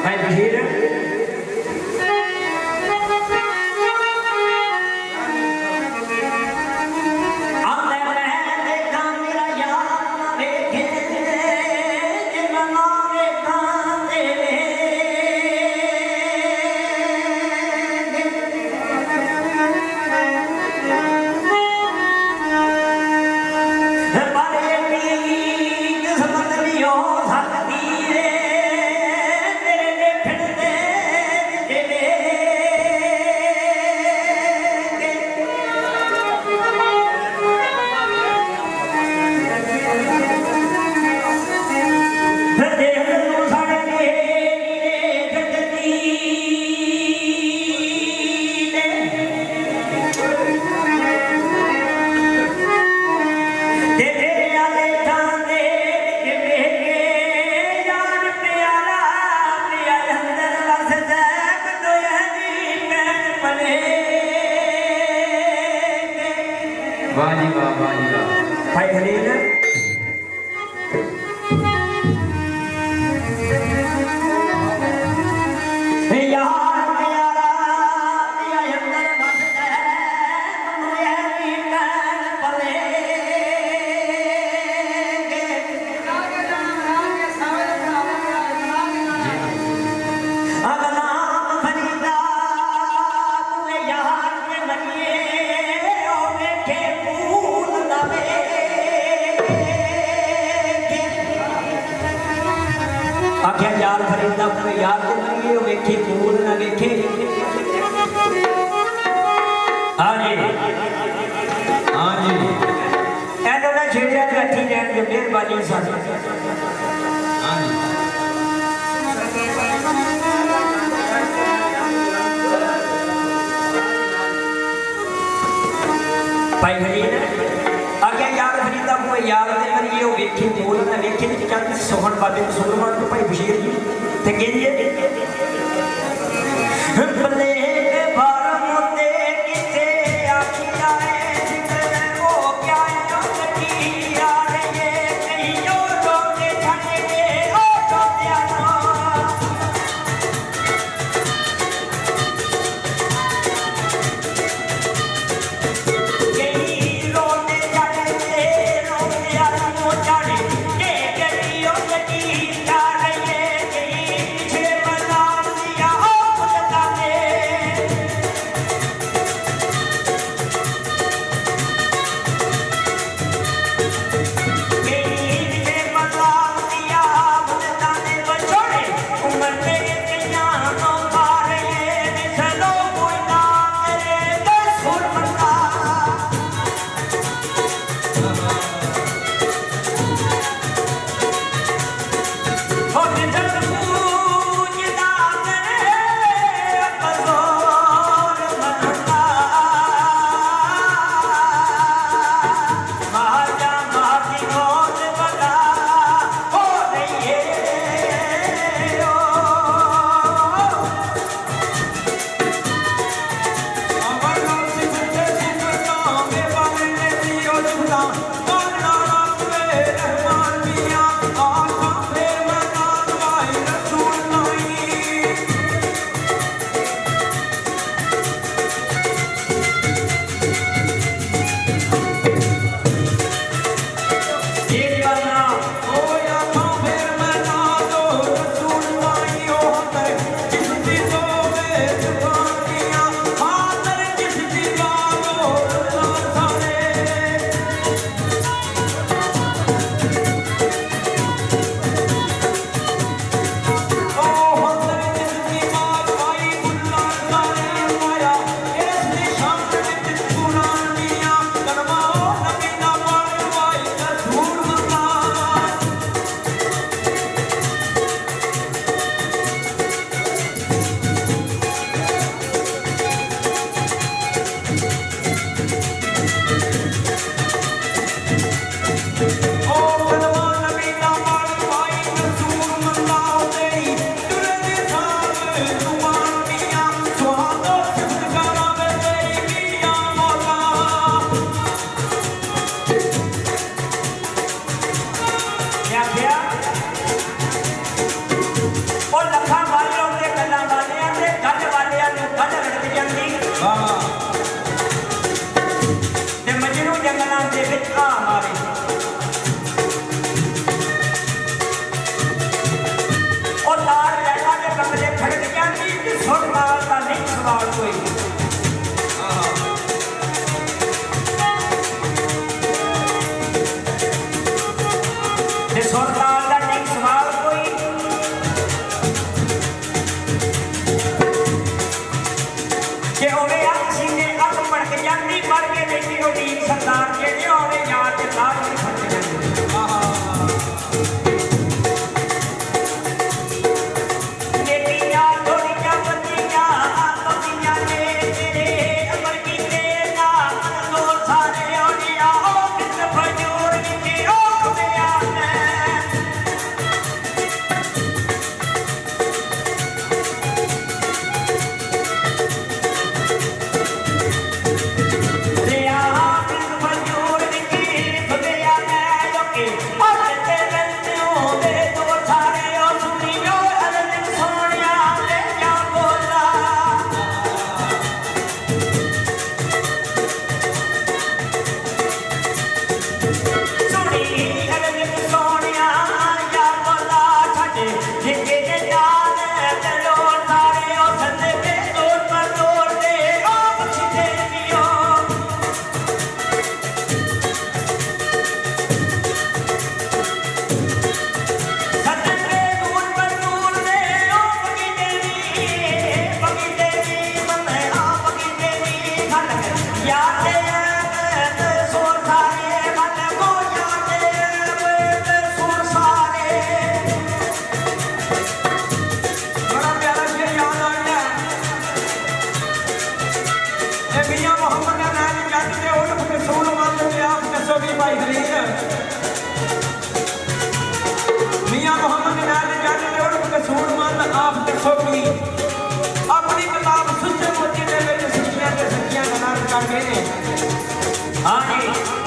भाई बशीर भाई खलील आख्या यार फरीदा अपने यार को मरिए वेखे फूल ना वेखे। हाँ जी हाँ जी ऐसा ना छेड़िया बैठी रहने की मेहरबानी सारी। हाँ जी भाई खलील आख्या यार फरीदा को यार ने मरिए वेखे फूल ना वेखे चंद सोहन बाबे सुलेमान को भाई बशीर जी ते कहंदे बल्ले बार मोते किथे आखी आए जिक्र ओ क्या की यार ये कहियो रोते छड़े ओ रोते आना कहीं रोते छड़े रोते आना चढ़े के कहियो की यार ये कहीं जाती कि सुरताल का नहीं सवाल कोई सुरताल का नहीं सवाल कोई कि उन्हें अच्छी ने अग भड़क जाती मर के बेटी उड़ीन सरदार के लिए उन्हें याद के साथ भी भड़क जाती बेटियां थोड़ियां बच्चियां बच्चियां ने तेरे अमर की तेरा तो सारे औलिया ओ किस फजूर की ओ बयान अपनी किताब सुच्चे मोची दे विच सिक्खियां ते सच्चियां गल्लां करके हाँ जी